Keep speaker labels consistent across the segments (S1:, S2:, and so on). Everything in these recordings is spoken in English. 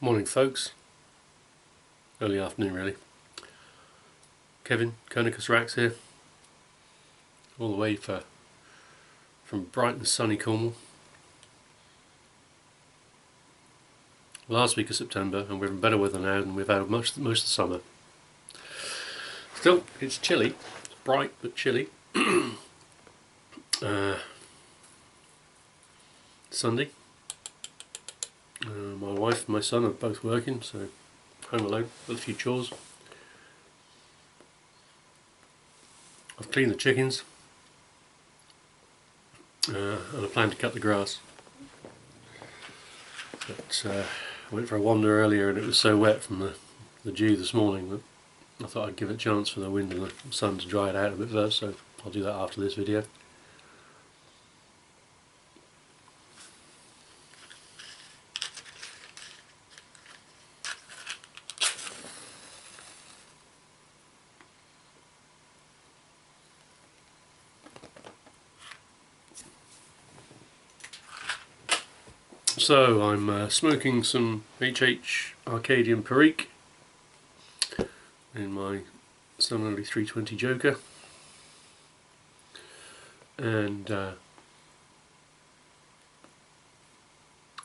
S1: Morning folks, early afternoon really. Kevin, Konicus Racks here, all the way from bright and sunny Cornwall. Last week of September, and we're in better weather now than we've had most of the summer. Still, it's chilly, it's bright but chilly. Sunday. My wife and my son are both working, so home alone with a few chores. I've cleaned the chickens and I plan to cut the grass. But I went for a wander earlier and it was so wet from the dew this morning that I thought I'd give it a chance for the wind and the sun to dry it out a bit first, so I'll do that after this video. So I'm smoking some HH Arcadian Perique in my 320 Joker, and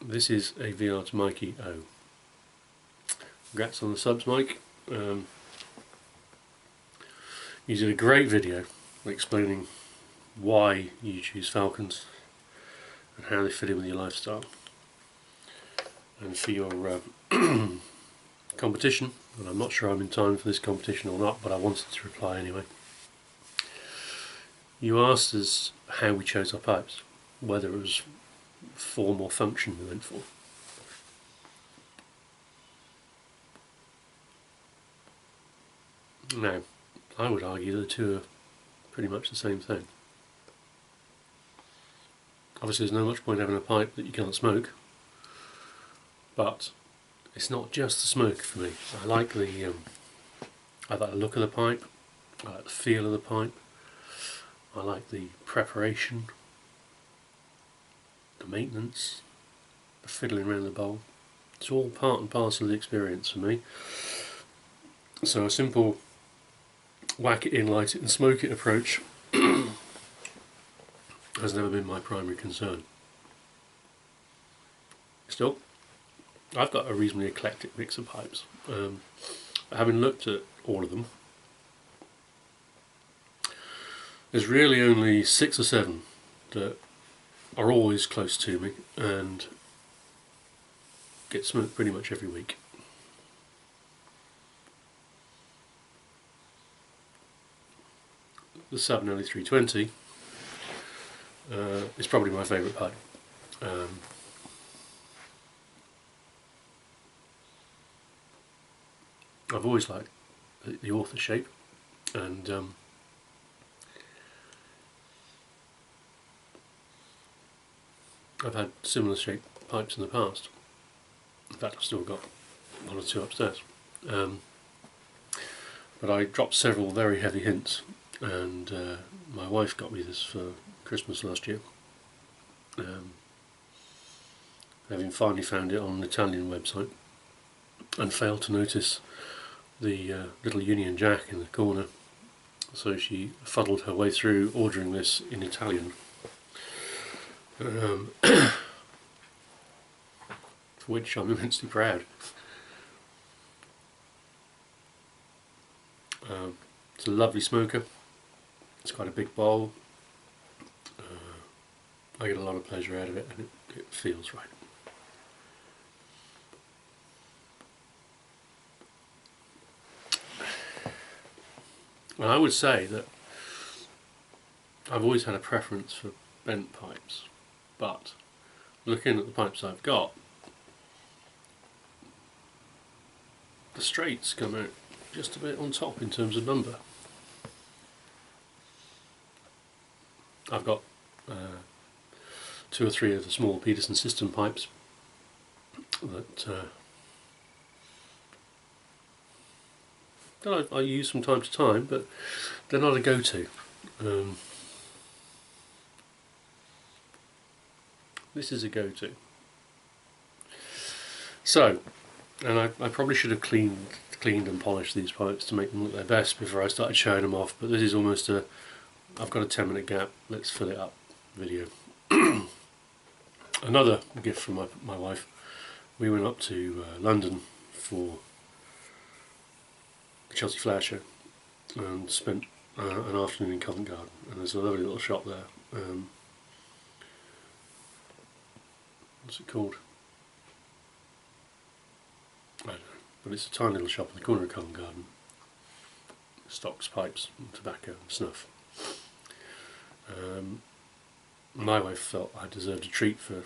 S1: this is a VR to Mikey O. Congrats on the subs, Mike. You did a great video explaining why you choose Falcons and how they fit in with your lifestyle. And for your competition, and I'm not sure I'm in time for this competition or not, but I wanted to reply anyway. You asked us how we chose our pipes, whether it was form or function we went for. Now, I would argue that the two are pretty much the same thing. Obviously there's no much point having a pipe that you can't smoke, but it's not just the smoke for me. I like the look of the pipe, I like the feel of the pipe, I like the preparation, the maintenance, the fiddling around the bowl. It's all part and parcel of the experience for me. So a simple whack it in, light it and smoke it approach has never been my primary concern. Still, I've got a reasonably eclectic mix of pipes. Having looked at all of them, there's really only 6 or 7 that are always close to me and get smoked pretty much every week. The 320 is probably my favourite pipe. I've always liked the author shape, and I've had similar shaped pipes in the past. In fact, I've still got 1 or 2 upstairs. But I dropped several very heavy hints, and my wife got me this for Christmas last year. Having finally found it on an Italian website and failed to notice the little Union Jack in the corner, so she fuddled her way through ordering this in Italian, for which I'm immensely proud. It's a lovely smoker, it's got a big bowl, I get a lot of pleasure out of it, and it feels right. I would say that I've always had a preference for bent pipes, but looking at the pipes I've got, the straights come out just a bit on top in terms of number. I've got 2 or 3 of the small Peterson system pipes that I use from time to time, but they're not a go-to. This is a go-to. So, And I probably should have cleaned and polished these pipes to make them look their best before I started showing them off, but this is almost I've got a 10-minute gap, let's fill it up video. Another gift from my wife. We went up to London for the Chelsea Flower Show and spent an afternoon in Covent Garden, and there's a lovely little shop there. What's it called? I don't know, but it's a tiny little shop in the corner of Covent Garden. Stocks pipes and tobacco and snuff. My wife felt I deserved a treat for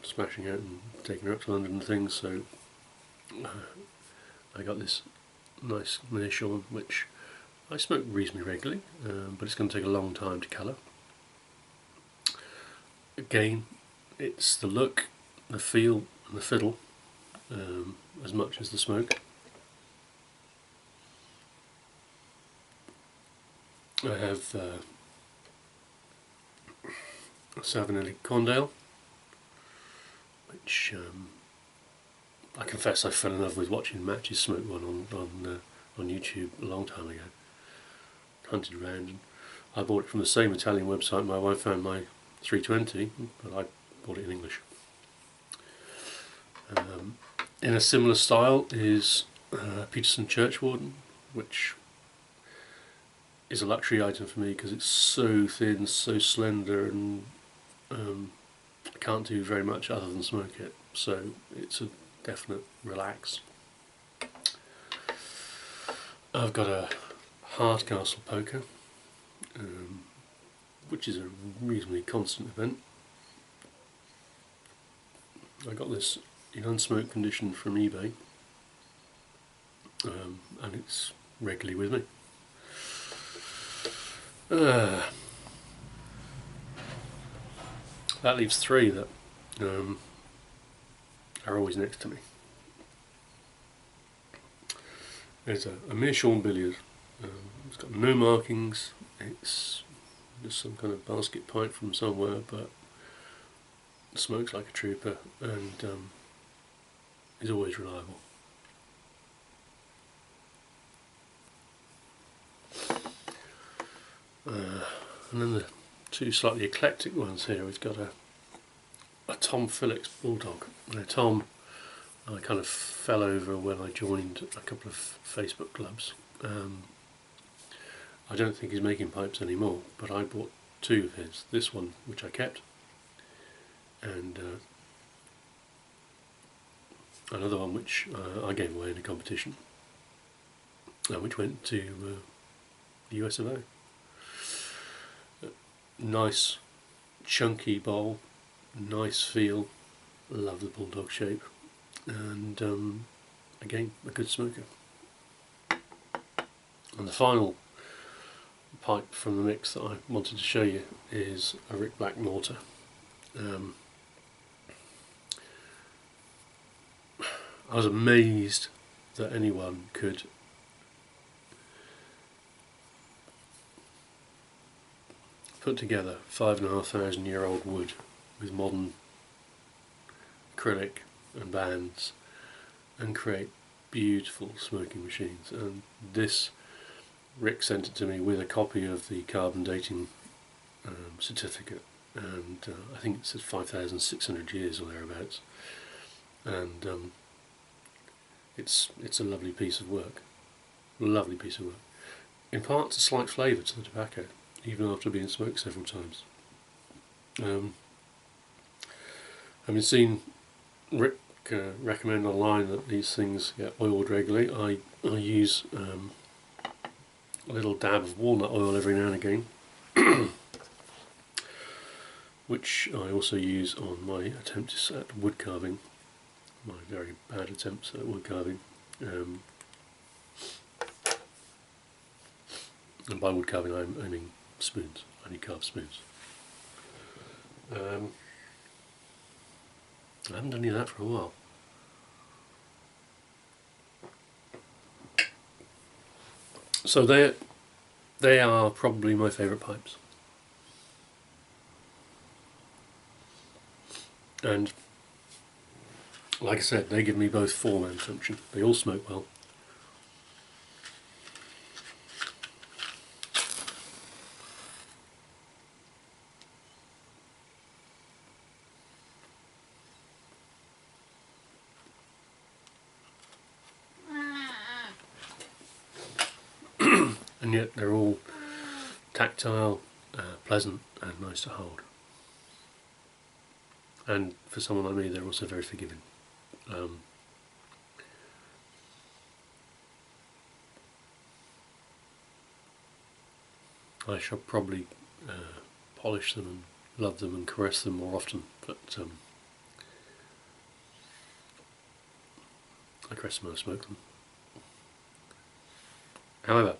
S1: smashing out and taking her up to London and things, so I got this nice Meerschaum, which I smoke reasonably regularly, but it's going to take a long time to colour. Again, it's the look, the feel and the fiddle as much as the smoke. I have Savinelli Condale, which I confess I fell in love with watching Matches smoke one on YouTube a long time ago. Hunted around, and I bought it from the same Italian website my wife found my 320, but I bought it in English. In a similar style is Peterson Churchwarden, which is a luxury item for me because it's so thin, so slender, and I can't do very much other than smoke it, so it's a definite relax. I've got a Hardcastle poker, which is a reasonably constant event. I got this in unsmoked condition from eBay, and it's regularly with me. That leaves three that are always next to me. There's a Meerschaum billiard. It's got no markings, it's just some kind of basket pipe from somewhere, but smokes like a trooper and is always reliable. And then the two slightly eclectic ones here, we've got a Tom Phillips Bulldog. Now Tom, I kind of fell over when I joined a couple of Facebook clubs. I don't think he's making pipes anymore, but I bought two of his. This one, which I kept, and another one which I gave away in a competition, which went to the US of A. Nice chunky bowl, nice feel, love the Bulldog shape, and again a good smoker. And the final pipe from the mix that I wanted to show you is a Rick Black Mortar. I was amazed that anyone could put together 5,500-year-old wood with modern acrylic and bands and create beautiful smoking machines. And this, Rick sent it to me with a copy of the carbon dating certificate, and I think it said 5,600 years or thereabouts, and it's a lovely piece of work. Lovely piece of work. Imparts a slight flavour to the tobacco, even after being smoked several times. Having seen Rick recommend online that these things get oiled regularly, I use a little dab of walnut oil every now and again, which I also use on my attempts at wood carving, my very bad attempts at wood carving. And by wood carving I mean spoons. I need carved spoons. I haven't done any of that for a while. So they are probably my favourite pipes. And Like I said, they give me both form and function. They all smoke well. And yet they're all tactile, pleasant and nice to hold. And for someone like me, they're also very forgiving. I shall probably polish them and love them and caress them more often, but I caress them and I smoke them. However,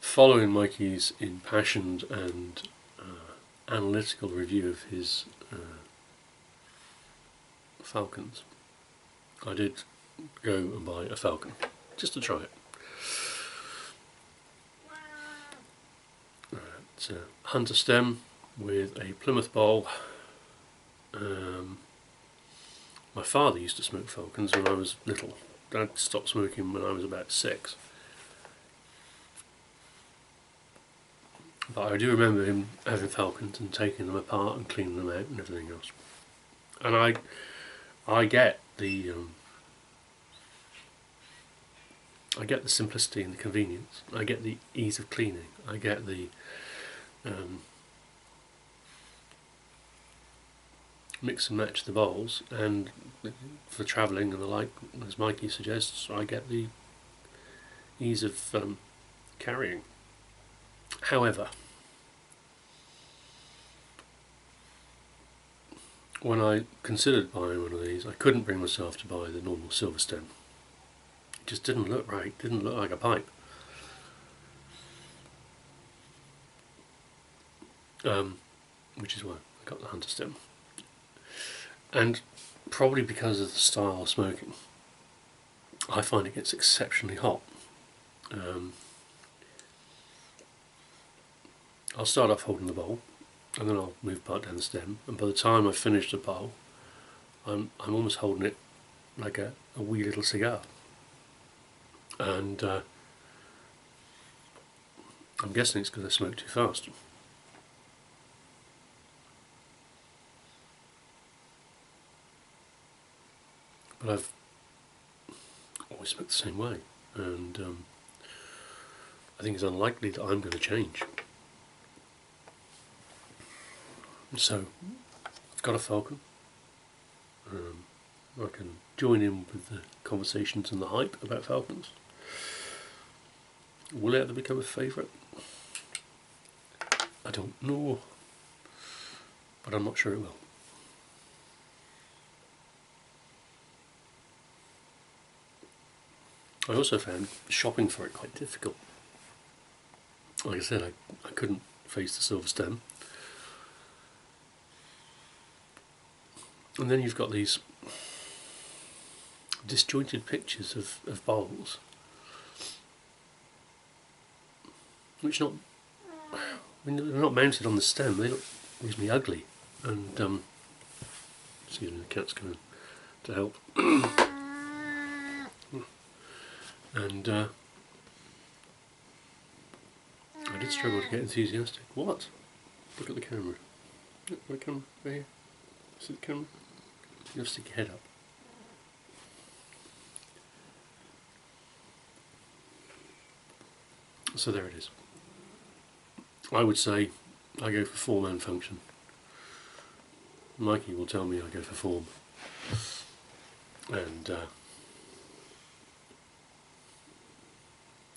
S1: following Mikey's impassioned and analytical review of his Falcons, I did go and buy a Falcon just to try it. It's a hunter stem with a Plymouth bowl. My father used to smoke Falcons when I was little. Dad stopped smoking when I was about 6. But I do remember him having Falcons and taking them apart and cleaning them out and everything else. And I get the simplicity and the convenience. I get the ease of cleaning. I get the mix and match the bowls, and for travelling and the like, as Mikey suggests, I get the ease of carrying. However, when I considered buying one of these, I couldn't bring myself to buy the normal silver stem. It just didn't look right, didn't look like a pipe. Which is why I got the hunter stem. And probably because of the style of smoking, I find it gets exceptionally hot. I'll start off holding the bowl, and then I'll move part down the stem, and by the time I've finished the bowl, I'm almost holding it like a wee little cigar. And I'm guessing it's because I smoke too fast. But I've always smoked the same way, and I think it's unlikely that I'm going to change. So I've got a Falcon. I can join in with the conversations and the hype about Falcons. Will it ever become a favourite? I don't know, but I'm not sure it will. I also found shopping for it quite difficult. Like I said, I couldn't face the silver stem. And then you've got these disjointed pictures of bowls, which they're not mounted on the stem, they look reasonably ugly. And excuse me, the cat's coming to help. And I did struggle to get enthusiastic. What? Look at the camera. Look at the camera, right here. See the camera? You have to stick your head up. So there it is. I would say I go for form and function. Mikey will tell me I go for form. And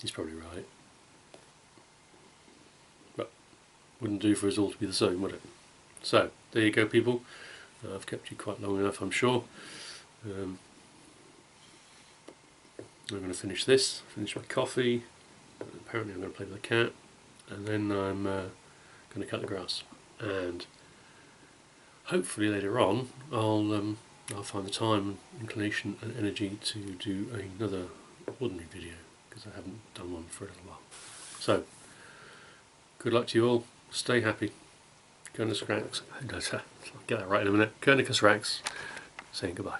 S1: he's probably right. But wouldn't do for us all to be the same, would it? So, there you go, people. I've kept you quite long enough, I'm sure. I'm going to finish this, finish my coffee. Apparently I'm going to play with the cat. And then I'm going to cut the grass. And hopefully later on I'll find the time, inclination and energy to do another ordinary video, because I haven't done one for a little while. So, good luck to you all, stay happy, Copernicus Rex, I'll get that right in a minute, Copernicus Rex, saying goodbye.